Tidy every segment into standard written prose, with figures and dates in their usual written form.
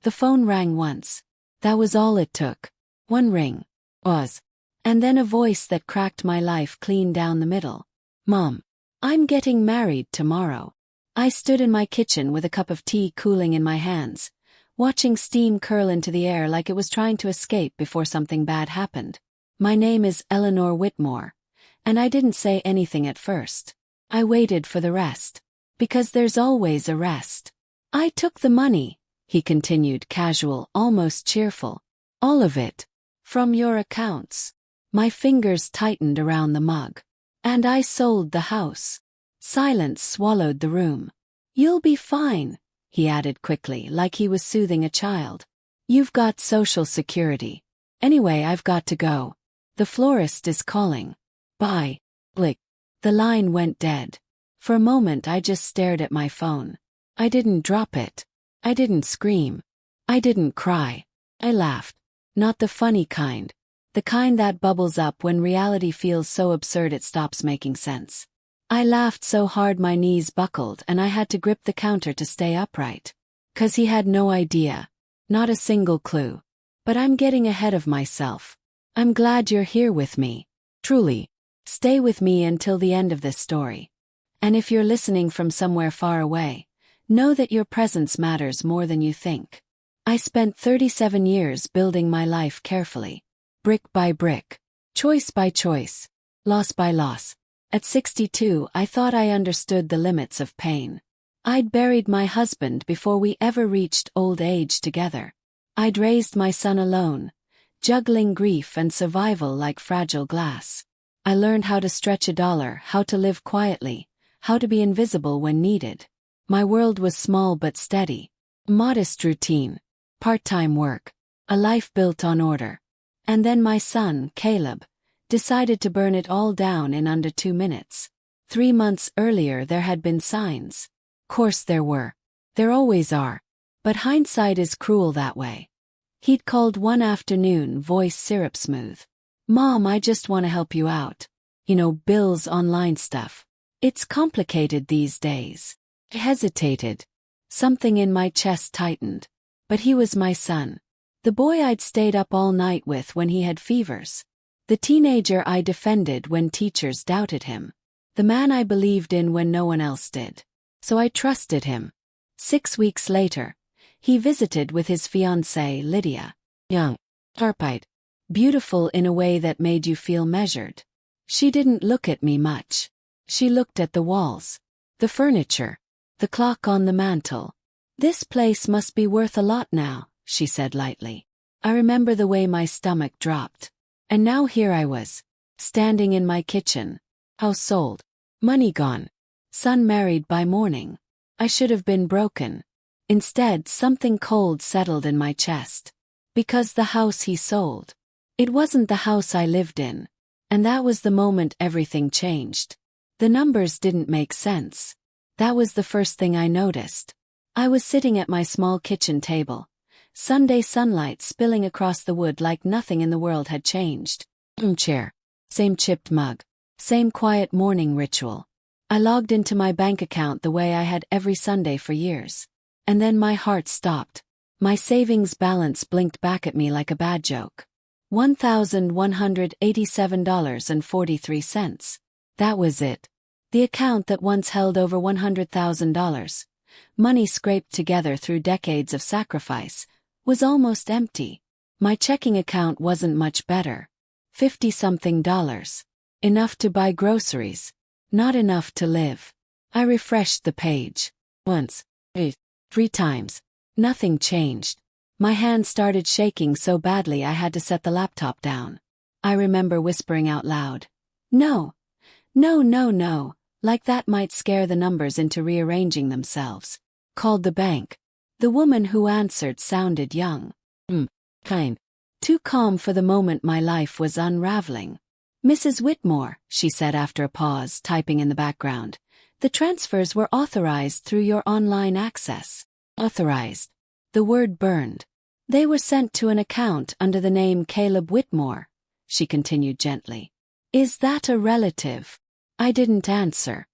The phone rang once. That was all it took. One ring. And then a voice that cracked my life clean down the middle. Mom, I'm getting married tomorrow. I stood in my kitchen with a cup of tea cooling in my hands, watching steam curl into the air like it was trying to escape before something bad happened. My name is Eleanor Whitmore, and I didn't say anything at first. I waited for the rest. Because there's always a rest. I took the money, he continued, casual, almost cheerful. All of it. From your accounts. My fingers tightened around the mug. And I sold the house. Silence swallowed the room. You'll be fine, he added quickly, like he was soothing a child. You've got Social Security. Anyway, I've got to go. The florist is calling. Bye. Blick. The line went dead. For a moment I just stared at my phone. I didn't drop it. I didn't scream. I didn't cry. I laughed. Not the funny kind. The kind that bubbles up when reality feels so absurd it stops making sense. I laughed so hard my knees buckled and I had to grip the counter to stay upright. 'Cause he had no idea. Not a single clue. But I'm getting ahead of myself. I'm glad you're here with me. Truly. Stay with me until the end of this story. And if you're listening from somewhere far away, know that your presence matters more than you think. I spent 37 years building my life carefully. Brick by brick. Choice by choice. Loss by loss. At 62, I thought I understood the limits of pain. I'd buried my husband before we ever reached old age together. I'd raised my son alone, juggling grief and survival like fragile glass. I learned how to stretch a dollar, how to live quietly, how to be invisible when needed. My world was small but steady. Modest routine. Part-time work. A life built on order. And then my son, Caleb, decided to burn it all down in under 2 minutes. 3 months earlier there had been signs. Course there were. There always are. But hindsight is cruel that way. He'd called one afternoon, voice syrup smooth. Mom, I just want to help you out. You know, bills, online stuff. It's complicated these days. I hesitated. Something in my chest tightened. But he was my son. The boy I'd stayed up all night with when he had fevers. The teenager I defended when teachers doubted him. The man I believed in when no one else did. So I trusted him. 6 weeks later, he visited with his fiancée, Lydia. Young. Sharp-eyed. Beautiful in a way that made you feel measured. She didn't look at me much. She looked at the walls. The furniture. The clock on the mantel. This place must be worth a lot now, she said lightly. I remember the way my stomach dropped. And now here I was, standing in my kitchen. House sold. Money gone. Son married by morning. I should have been broken. Instead, something cold settled in my chest. Because the house he sold. It wasn't the house I lived in. And that was the moment everything changed. The numbers didn't make sense. That was the first thing I noticed. I was sitting at my small kitchen table. Sunday sunlight spilling across the wood like nothing in the world had changed. Chair. Same chipped mug. Same quiet morning ritual. I logged into my bank account the way I had every Sunday for years. And then my heart stopped. My savings balance blinked back at me like a bad joke. $1,187.43. That was it. The account that once held over $100,000, money scraped together through decades of sacrifice, was almost empty. My checking account wasn't much better. $50-something. Enough to buy groceries. Not enough to live. I refreshed the page. Once. 3 times. Nothing changed. My hand started shaking so badly I had to set the laptop down. I remember whispering out loud. No. No, no, no. Like that might scare the numbers into rearranging themselves. Called the bank. The woman who answered sounded young. Kind. Too calm for the moment my life was unraveling. Mrs. Whitmore, she said after a pause, typing in the background. The transfers were authorized through your online access. Authorized. The word burned. They were sent to an account under the name Caleb Whitmore, she continued gently. Is that a relative? I didn't answer.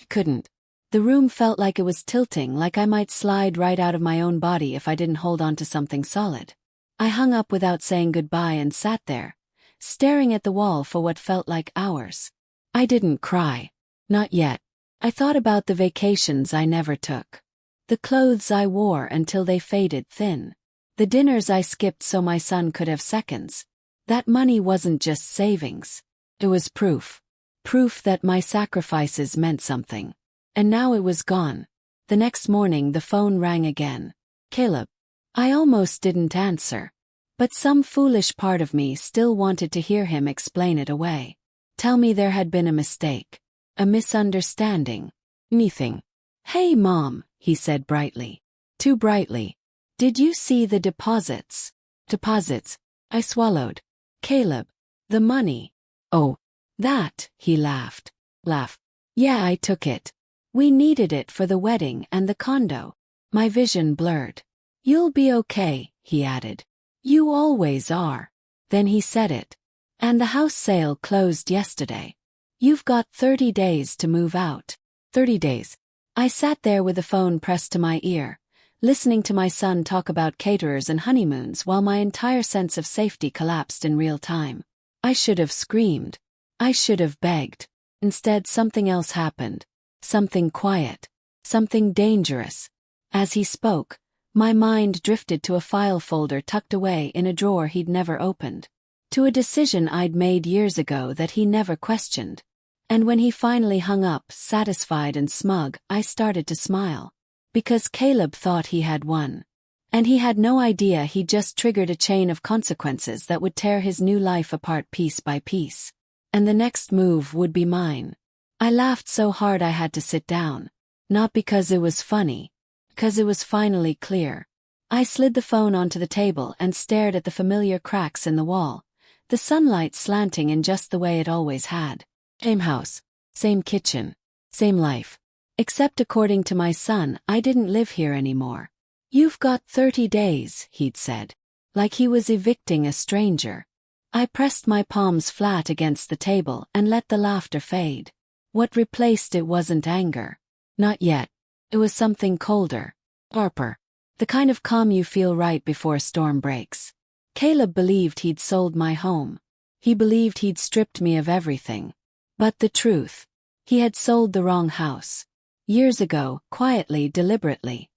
Couldn't. The room felt like it was tilting, like I might slide right out of my own body if I didn't hold on to something solid. I hung up without saying goodbye and sat there, staring at the wall for what felt like hours. I didn't cry. Not yet. I thought about the vacations I never took. The clothes I wore until they faded thin. The dinners I skipped so my son could have seconds. That money wasn't just savings. It was proof. Proof that my sacrifices meant something. And now it was gone. The next morning the phone rang again. Caleb. I almost didn't answer. But some foolish part of me still wanted to hear him explain it away. Tell me there had been a mistake. A misunderstanding. Anything. Hey Mom, he said brightly. Too brightly. Did you see the deposits? Deposits. I swallowed. Caleb. The money. Oh. That, he laughed. Yeah, I took it. We needed it for the wedding and the condo. My vision blurred. You'll be okay, he added. You always are. Then he said it. And the house sale closed yesterday. You've got 30 days to move out. 30 days. I sat there with the phone pressed to my ear, listening to my son talk about caterers and honeymoons while my entire sense of safety collapsed in real time. I should have screamed. I should have begged. Instead, something else happened. Something quiet. Something dangerous. As he spoke, my mind drifted to a file folder tucked away in a drawer he'd never opened. To a decision I'd made years ago that he never questioned. And when he finally hung up, satisfied and smug, I started to smile. Because Caleb thought he had won. And he had no idea he'd just triggered a chain of consequences that would tear his new life apart piece by piece. And the next move would be mine. I laughed so hard I had to sit down. Not because it was funny. Because it was finally clear. I slid the phone onto the table and stared at the familiar cracks in the wall, the sunlight slanting in just the way it always had. Same house, same kitchen, same life. Except according to my son, I didn't live here anymore. You've got 30 days, he'd said. Like he was evicting a stranger. I pressed my palms flat against the table and let the laughter fade. What replaced it wasn't anger. Not yet. It was something colder. Sharper. The kind of calm you feel right before a storm breaks. Caleb believed he'd sold my home. He believed he'd stripped me of everything. But the truth. He had sold the wrong house. Years ago, quietly, deliberately.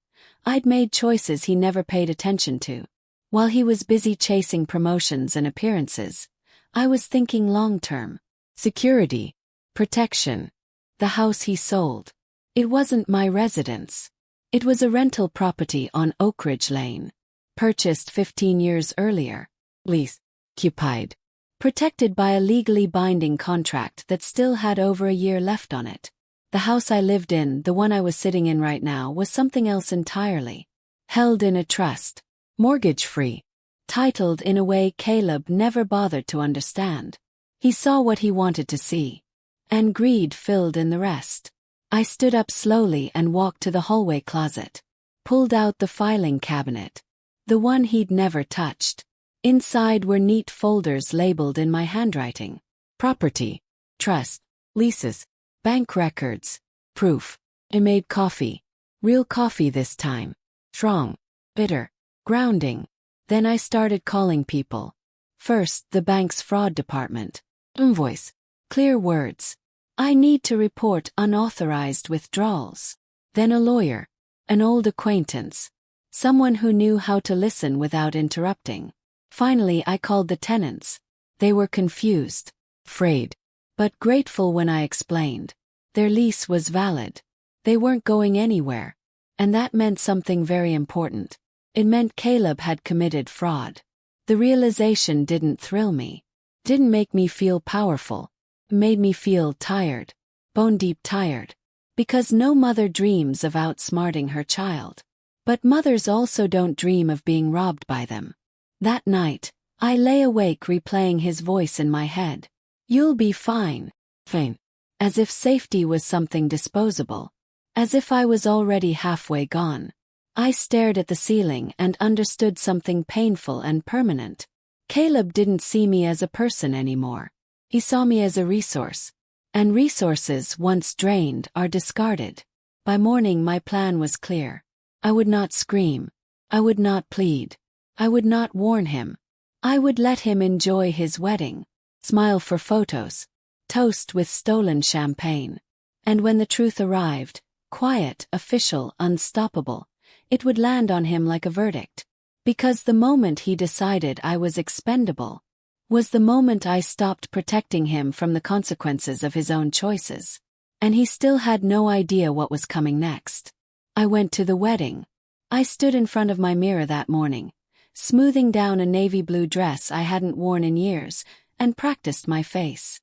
I'd made choices he never paid attention to. While he was busy chasing promotions and appearances, I was thinking long-term. Security. Protection. The house he sold. It wasn't my residence. It was a rental property on Oak Ridge Lane. Purchased 15 years earlier. Lease. Occupied. Protected by a legally binding contract that still had over a year left on it. The house I lived in, the one I was sitting in right now, was something else entirely. Held in a trust. Mortgage-free. Titled in a way Caleb never bothered to understand. He saw what he wanted to see. And greed filled in the rest. I stood up slowly and walked to the hallway closet. Pulled out the filing cabinet. The one he'd never touched. Inside were neat folders labeled in my handwriting. Property. Trust. Leases. Bank records. Proof. I made coffee. Real coffee this time. Strong. Bitter. Grounding. Then I started calling people. First, the bank's fraud department. Invoice. Clear words. I need to report unauthorized withdrawals. Then a lawyer. An old acquaintance. Someone who knew how to listen without interrupting. Finally, I called the tenants. They were confused. Afraid. But grateful when I explained. Their lease was valid. They weren't going anywhere. And that meant something very important. It meant Caleb had committed fraud. The realization didn't thrill me. Didn't make me feel powerful. Made me feel tired. Bone-deep tired. Because no mother dreams of outsmarting her child. But mothers also don't dream of being robbed by them. That night, I lay awake replaying his voice in my head. You'll be fine. Fine. As if safety was something disposable. As if I was already halfway gone. I stared at the ceiling and understood something painful and permanent. Caleb didn't see me as a person anymore. He saw me as a resource. And resources, once drained, are discarded. By morning my plan was clear. I would not scream. I would not plead. I would not warn him. I would let him enjoy his wedding. Smile for photos. Toast with stolen champagne. And when the truth arrived, quiet, official, unstoppable, it would land on him like a verdict. Because the moment he decided I was expendable was the moment I stopped protecting him from the consequences of his own choices. And he still had no idea what was coming next. I went to the wedding. I stood in front of my mirror that morning, smoothing down a navy blue dress I hadn't worn in years, and practiced my face.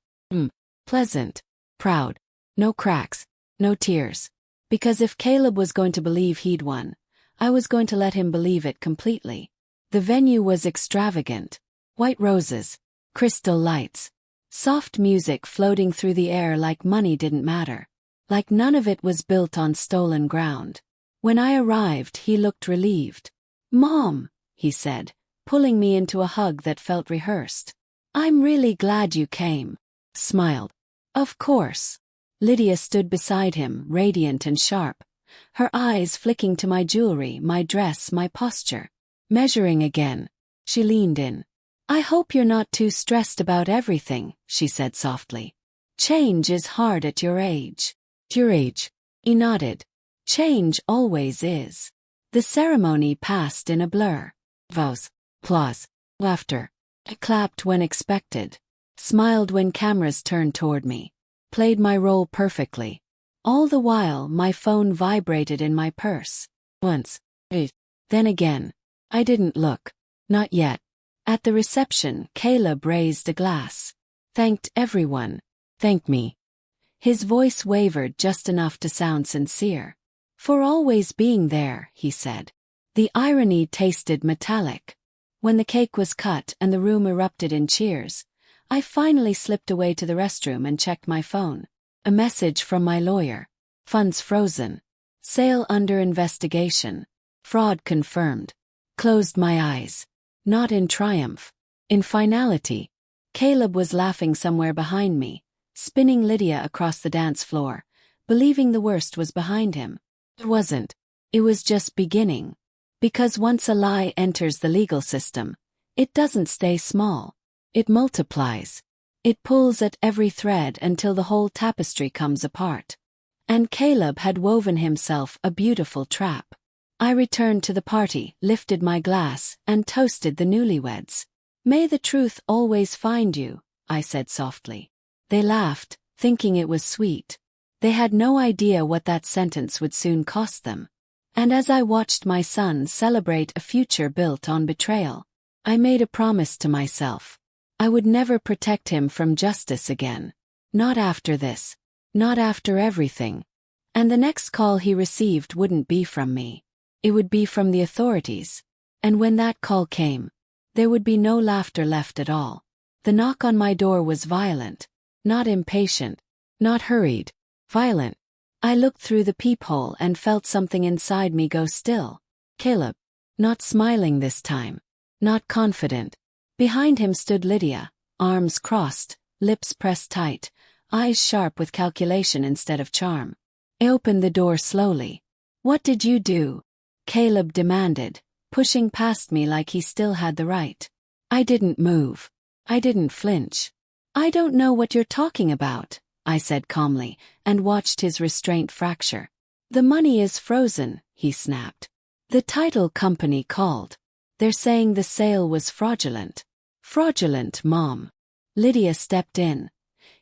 Pleasant. Proud. No cracks. No tears. Because if Caleb was going to believe he'd won, I was going to let him believe it completely. The venue was extravagant. White roses. Crystal lights. Soft music floating through the air like money didn't matter. Like none of it was built on stolen ground. When I arrived, he looked relieved. "Mom," he said, pulling me into a hug that felt rehearsed. "I'm really glad you came." Smiled. "Of course." Lydia stood beside him, radiant and sharp, her eyes flicking to my jewelry, my dress, my posture. Measuring again. She leaned in. "I hope you're not too stressed about everything," she said softly. "Change is hard at your age." "Your age?" He nodded. "Change always is." The ceremony passed in a blur. Vows. Applause. Laughter. I clapped when expected. Smiled when cameras turned toward me. Played my role perfectly. All the while my phone vibrated in my purse. Once. Then again. I didn't look. Not yet. At the reception, Caleb raised a glass. Thanked everyone. Thanked me. His voice wavered just enough to sound sincere. "For always being there," he said. The irony tasted metallic. When the cake was cut and the room erupted in cheers, I finally slipped away to the restroom and checked my phone. A message from my lawyer. Funds frozen. Sale under investigation. Fraud confirmed. Closed my eyes. Not in triumph. In finality. Caleb was laughing somewhere behind me, spinning Lydia across the dance floor, believing the worst was behind him. It wasn't. It was just beginning. Because once a lie enters the legal system, it doesn't stay small. It multiplies. It pulls at every thread until the whole tapestry comes apart. And Caleb had woven himself a beautiful trap. I returned to the party, lifted my glass, and toasted the newlyweds. "May the truth always find you," I said softly. They laughed, thinking it was sweet. They had no idea what that sentence would soon cost them. And as I watched my son celebrate a future built on betrayal, I made a promise to myself. I would never protect him from justice again. Not after this. Not after everything. And the next call he received wouldn't be from me. It would be from the authorities. And when that call came, there would be no laughter left at all. The knock on my door was violent. Not impatient. Not hurried. Violent. I looked through the peephole and felt something inside me go still. Caleb. Not smiling this time. Not confident. Behind him stood Lydia, arms crossed, lips pressed tight, eyes sharp with calculation instead of charm. I opened the door slowly. "What did you do?" Caleb demanded, pushing past me like he still had the right. I didn't move. I didn't flinch. "I don't know what you're talking about," I said calmly, and watched his restraint fracture. "The money is frozen," he snapped. "The title company called. They're saying the sale was fraudulent." "Fraudulent, Mom." Lydia stepped in,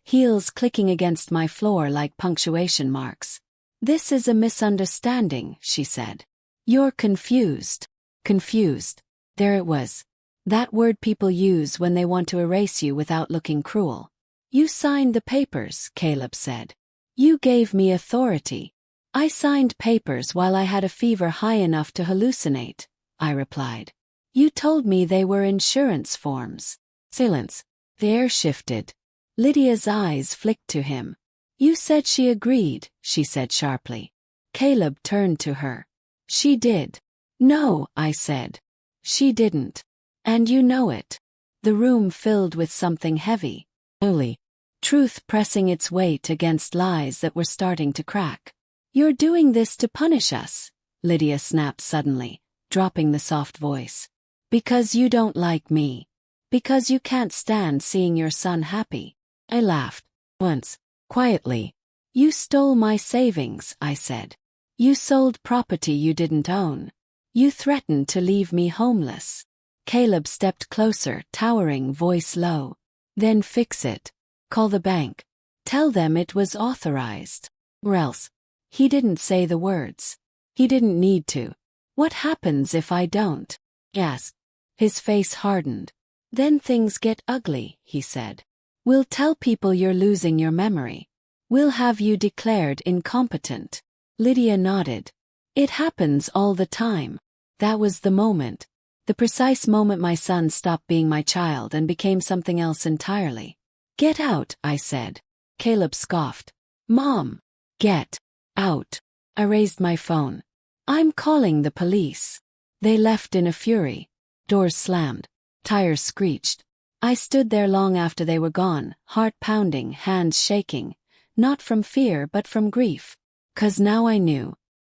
heels clicking against my floor like punctuation marks. "This is a misunderstanding," she said. "You're confused." Confused. There it was. That word people use when they want to erase you without looking cruel. "You signed the papers," Caleb said. "You gave me authority." "I signed papers while I had a fever high enough to hallucinate," I replied. "You told me they were insurance forms." Silence. The air shifted. Lydia's eyes flicked to him. "You said she agreed," she said sharply. Caleb turned to her. "She did." "No," I said. "She didn't. And you know it." The room filled with something heavy. Only. Truth pressing its weight against lies that were starting to crack. You're doing this to punish us, Lydia snapped suddenly, dropping the soft voice. Because you don't like me. Because you can't stand seeing your son happy. I laughed. Once. Quietly. You stole my savings, I said. You sold property you didn't own. You threatened to leave me homeless. Caleb stepped closer, towering, voice low. Then fix it. Call the bank. Tell them it was authorized. Or else. He didn't say the words. He didn't need to. What happens if I don't? Asked. His face hardened. Then things get ugly, he said. We'll tell people you're losing your memory. We'll have you declared incompetent. Lydia nodded. It happens all the time. That was the moment. The precise moment my son stopped being my child and became something else entirely. Get out, I said. Caleb scoffed. Mom. Get out. I raised my phone. I'm calling the police. They left in a fury. Doors slammed. Tires screeched. I stood there long after they were gone, heart pounding, hands shaking. Not from fear but from grief. 'Cause now I knew.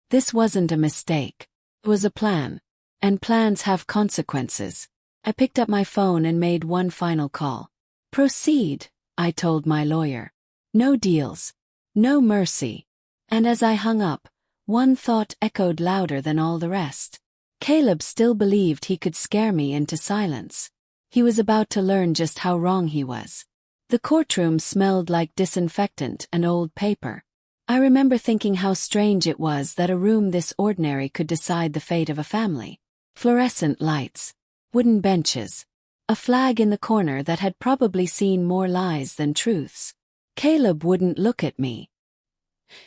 This wasn't a mistake. It was a plan. And plans have consequences. I picked up my phone and made one final call. Proceed, I told my lawyer. No deals. No mercy. And as I hung up, one thought echoed louder than all the rest. Caleb still believed he could scare me into silence. He was about to learn just how wrong he was. The courtroom smelled like disinfectant and old paper. I remember thinking how strange it was that a room this ordinary could decide the fate of a family. Fluorescent lights. Wooden benches. A flag in the corner that had probably seen more lies than truths. Caleb wouldn't look at me.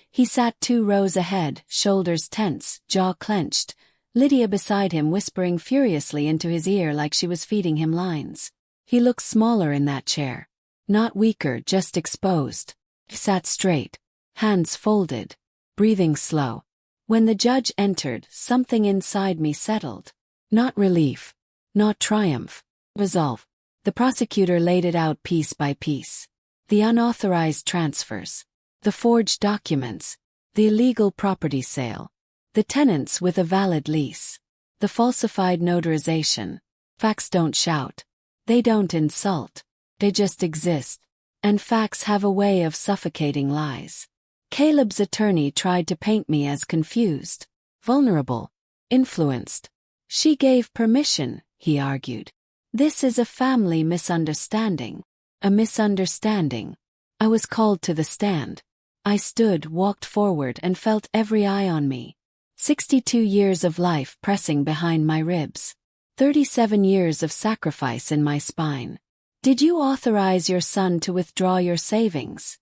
He sat 2 rows ahead, shoulders tense, jaw clenched, Lydia beside him whispering furiously into his ear like she was feeding him lines. He looked smaller in that chair. Not weaker, just exposed. He sat straight, hands folded, breathing slow. When the judge entered, something inside me settled. Not relief. Not triumph. Resolve. The prosecutor laid it out piece by piece. The unauthorized transfers. The forged documents. The illegal property sale. The tenants with a valid lease. The falsified notarization. Facts don't shout. They don't insult. They just exist. And facts have a way of suffocating lies. Caleb's attorney tried to paint me as confused, vulnerable, influenced. She gave permission, he argued. This is a family misunderstanding. A misunderstanding. I was called to the stand. I stood, walked forward and felt every eye on me. 62 years of life pressing behind my ribs. 37 years of sacrifice in my spine. Did you authorize your son to withdraw your savings?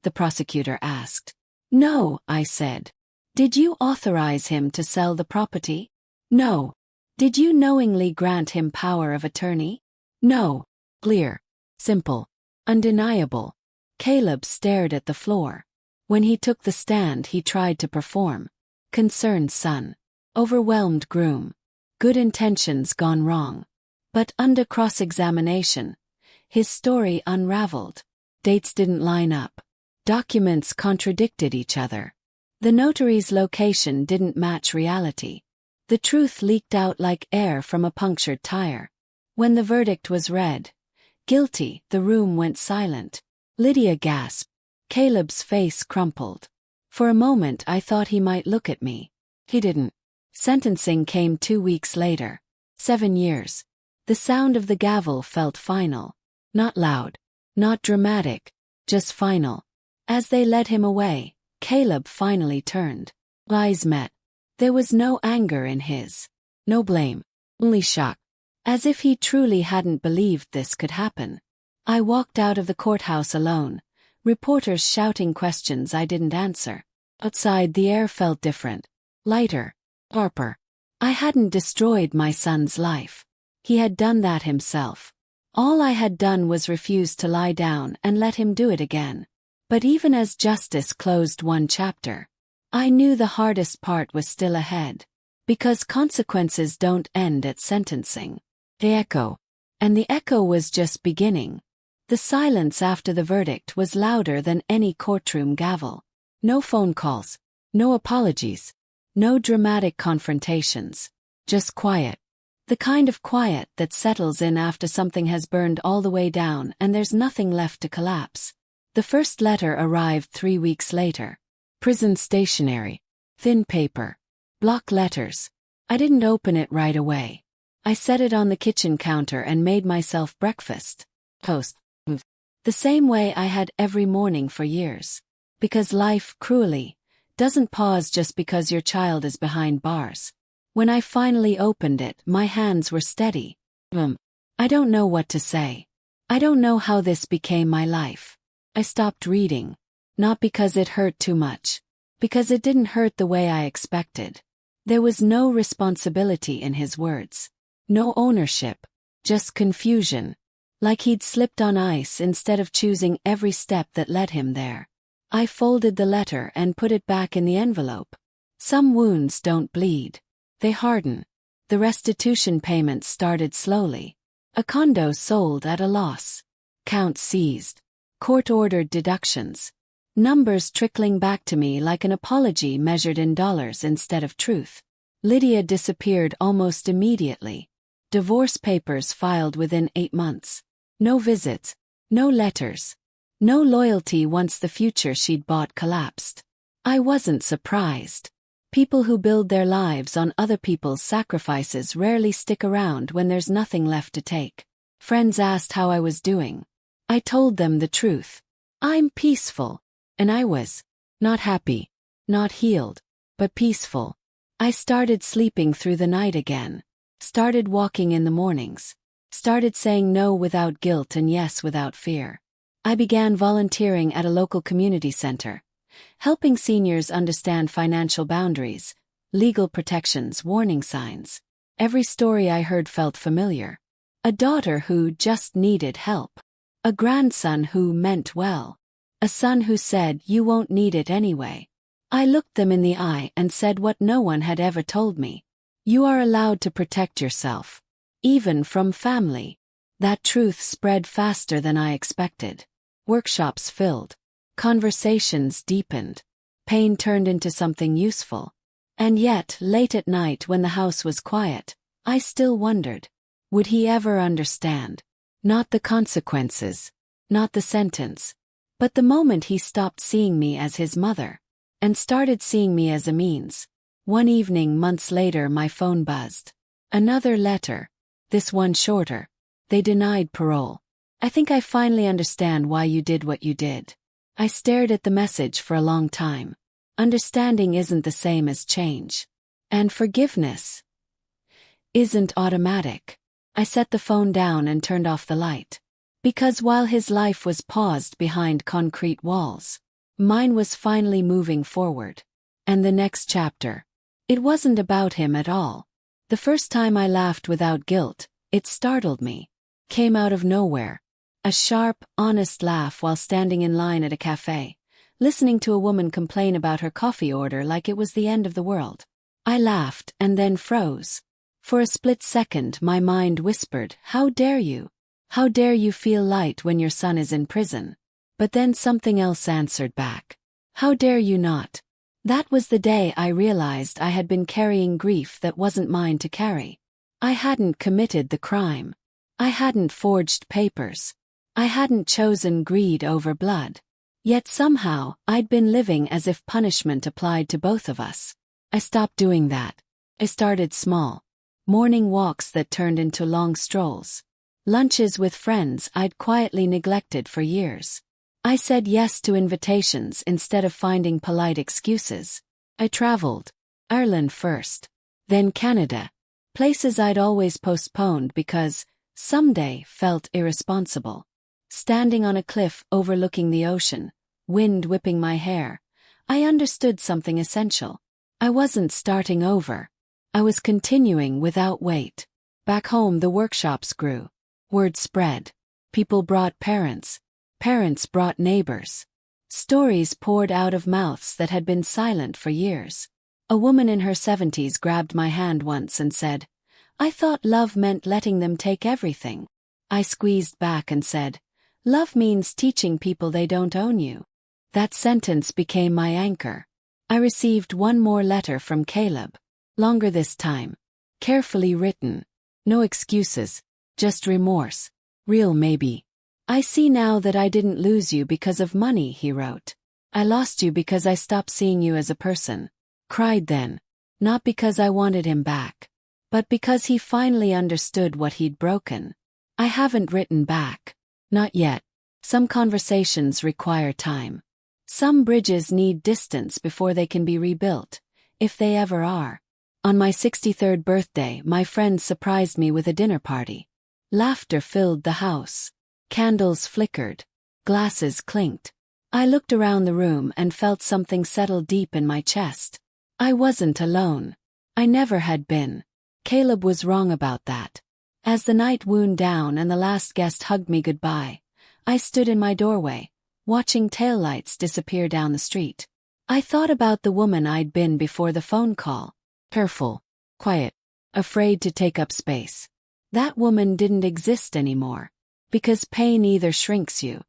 The prosecutor asked. No, I said. Did you authorize him to sell the property? No. Did you knowingly grant him power of attorney? No. Clear. Simple. Undeniable. Caleb stared at the floor. When he took the stand, he tried to perform. Concerned son. Overwhelmed groom. Good intentions gone wrong. But under cross-examination, his story unraveled. Dates didn't line up. Documents contradicted each other. The notary's location didn't match reality. The truth leaked out like air from a punctured tire. When the verdict was read, guilty, the room went silent. Lydia gasped. Caleb's face crumpled. For a moment I thought he might look at me. He didn't. Sentencing came 2 weeks later. 7 years. The sound of the gavel felt final. Not loud. Not dramatic. Just final. As they led him away, Caleb finally turned. Eyes met. There was no anger in his. No blame. Only shock. As if he truly hadn't believed this could happen. I walked out of the courthouse alone. Reporters shouting questions I didn't answer. Outside the air felt different. Lighter. Sharper. I hadn't destroyed my son's life. He had done that himself. All I had done was refuse to lie down and let him do it again. But even as justice closed one chapter, I knew the hardest part was still ahead. Because consequences don't end at sentencing. They echo. And the echo was just beginning. The silence after the verdict was louder than any courtroom gavel. No phone calls. No apologies. No dramatic confrontations. Just quiet. The kind of quiet that settles in after something has burned all the way down and there's nothing left to collapse. The first letter arrived 3 weeks later. Prison stationery. Thin paper. Block letters. I didn't open it right away. I set it on the kitchen counter and made myself breakfast. Toast. The same way I had every morning for years. Because life, cruelly, doesn't pause just because your child is behind bars. When I finally opened it, my hands were steady. I don't know what to say. I don't know how this became my life. I stopped reading. Not because it hurt too much. Because it didn't hurt the way I expected. There was no responsibility in his words. No ownership. Just confusion. Like he'd slipped on ice instead of choosing every step that led him there. I folded the letter and put it back in the envelope. Some wounds don't bleed. They harden. The restitution payments started slowly. A condo sold at a loss. Counts seized. Court-ordered deductions. Numbers trickling back to me like an apology measured in dollars instead of truth. Lydia disappeared almost immediately. Divorce papers filed within 8 months. No visits. No letters. No loyalty once the future she'd bought collapsed. I wasn't surprised. People who build their lives on other people's sacrifices rarely stick around when there's nothing left to take. Friends asked how I was doing. I told them the truth. I'm peaceful. And I was. Not happy. Not healed. But peaceful. I started sleeping through the night again. Started walking in the mornings. Started saying no without guilt and yes without fear. I began volunteering at a local community center. Helping seniors understand financial boundaries, legal protections, warning signs. Every story I heard felt familiar. A daughter who just needed help. A grandson who meant well. A son who said, "You won't need it anyway." I looked them in the eye and said what no one had ever told me. You are allowed to protect yourself. Even from family. That truth spread faster than I expected. Workshops filled. Conversations deepened. Pain turned into something useful. And yet, late at night when the house was quiet, I still wondered. Would he ever understand? Not the consequences. Not the sentence. But the moment he stopped seeing me as his mother. And started seeing me as a means. One evening months later my phone buzzed. Another letter. This one shorter. They denied parole. I think I finally understand why you did what you did. I stared at the message for a long time. Understanding isn't the same as change. And forgiveness isn't automatic. I set the phone down and turned off the light. Because while his life was paused behind concrete walls, mine was finally moving forward. And the next chapter. It wasn't about him at all. The first time I laughed without guilt, it startled me. Came out of nowhere. A sharp, honest laugh while standing in line at a cafe, listening to a woman complain about her coffee order like it was the end of the world. I laughed and then froze. For a split second my mind whispered, "How dare you? How dare you feel light when your son is in prison?" But then something else answered back. "How dare you not?" That was the day I realized I had been carrying grief that wasn't mine to carry. I hadn't committed the crime. I hadn't forged papers. I hadn't chosen greed over blood. Yet somehow, I'd been living as if punishment applied to both of us. I stopped doing that. I started small. Morning walks that turned into long strolls. Lunches with friends I'd quietly neglected for years. I said yes to invitations instead of finding polite excuses. I traveled. Ireland first. Then Canada. Places I'd always postponed because someday felt irresponsible. Standing on a cliff overlooking the ocean, wind whipping my hair, I understood something essential. I wasn't starting over. I was continuing without weight. Back home the workshops grew. Word spread. People brought parents. Parents brought neighbors. Stories poured out of mouths that had been silent for years. A woman in her 70s grabbed my hand once and said, "I thought love meant letting them take everything." I squeezed back and said, "Love means teaching people they don't own you." That sentence became my anchor. I received one more letter from Caleb. Longer this time. Carefully written. No excuses. Just remorse. Real maybe. I see now that I didn't lose you because of money, he wrote. I lost you because I stopped seeing you as a person. Cried then. Not because I wanted him back. But because he finally understood what he'd broken. I haven't written back. Not yet. Some conversations require time. Some bridges need distance before they can be rebuilt, if they ever are. On my 63rd birthday, my friends surprised me with a dinner party. Laughter filled the house. Candles flickered. Glasses clinked. I looked around the room and felt something settle deep in my chest. I wasn't alone. I never had been. Caleb was wrong about that. As the night wound down and the last guest hugged me goodbye, I stood in my doorway, watching taillights disappear down the street. I thought about the woman I'd been before the phone call. Careful, quiet, afraid to take up space. That woman didn't exist anymore. Because pain either shrinks you,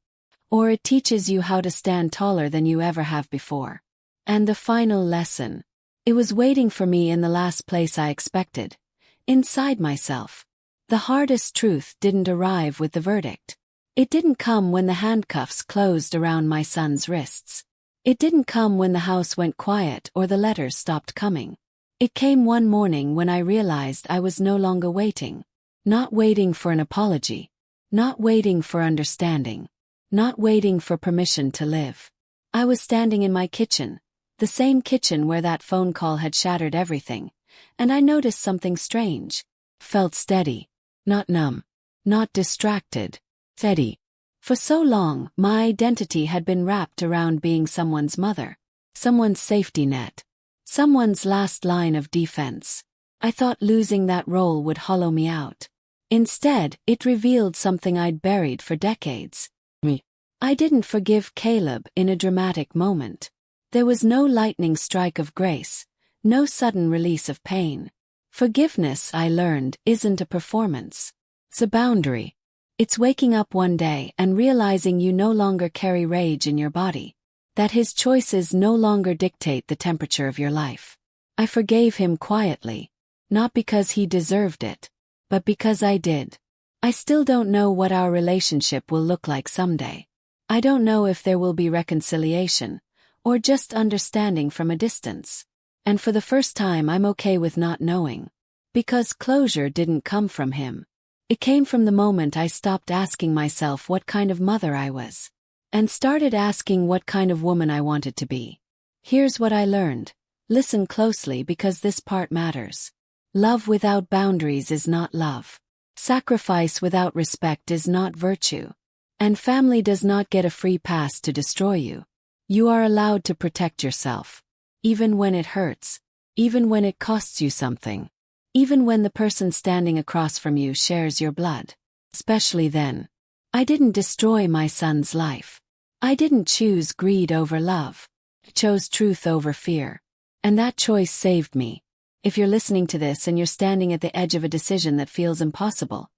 or it teaches you how to stand taller than you ever have before. And the final lesson. It was waiting for me in the last place I expected. Inside myself. The hardest truth didn't arrive with the verdict. It didn't come when the handcuffs closed around my son's wrists. It didn't come when the house went quiet or the letters stopped coming. It came one morning when I realized I was no longer waiting. Not waiting for an apology. Not waiting for understanding. Not waiting for permission to live. I was standing in my kitchen, the same kitchen where that phone call had shattered everything, and I noticed something strange. Felt steady. Not numb. Not distracted. Steady. For so long, my identity had been wrapped around being someone's mother. Someone's safety net. Someone's last line of defense. I thought losing that role would hollow me out. Instead, it revealed something I'd buried for decades. Me. I didn't forgive Caleb in a dramatic moment. There was no lightning strike of grace, no sudden release of pain. Forgiveness, I learned, isn't a performance. It's a boundary. It's waking up one day and realizing you no longer carry rage in your body. That his choices no longer dictate the temperature of your life. I forgave him quietly. Not because he deserved it. But because I did. I still don't know what our relationship will look like someday. I don't know if there will be reconciliation, or just understanding from a distance. And for the first time I'm okay with not knowing. Because closure didn't come from him. It came from the moment I stopped asking myself what kind of mother I was. And started asking what kind of woman I wanted to be. Here's what I learned. Listen closely because this part matters. Love without boundaries is not love. Sacrifice without respect is not virtue. And family does not get a free pass to destroy you. You are allowed to protect yourself. Even when it hurts. Even when it costs you something. Even when the person standing across from you shares your blood. Especially then. I didn't destroy my son's life. I didn't choose greed over love. I chose truth over fear. And that choice saved me. If you're listening to this and you're standing at the edge of a decision that feels impossible.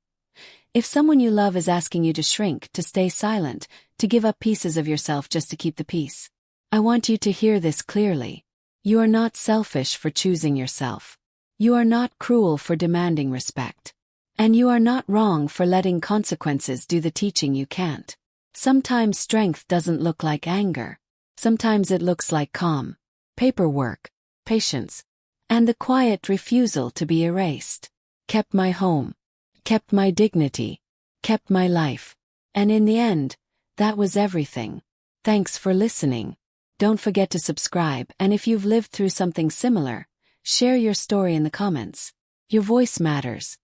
If someone you love is asking you to shrink, to stay silent, to give up pieces of yourself just to keep the peace. I want you to hear this clearly. You are not selfish for choosing yourself. You are not cruel for demanding respect. And you are not wrong for letting consequences do the teaching you can't. Sometimes strength doesn't look like anger. Sometimes it looks like calm. Paperwork. Patience. And the quiet refusal to be erased. Kept my home. Kept my dignity. Kept my life. And in the end, that was everything. Thanks for listening. Don't forget to subscribe, and if you've lived through something similar, share your story in the comments. Your voice matters.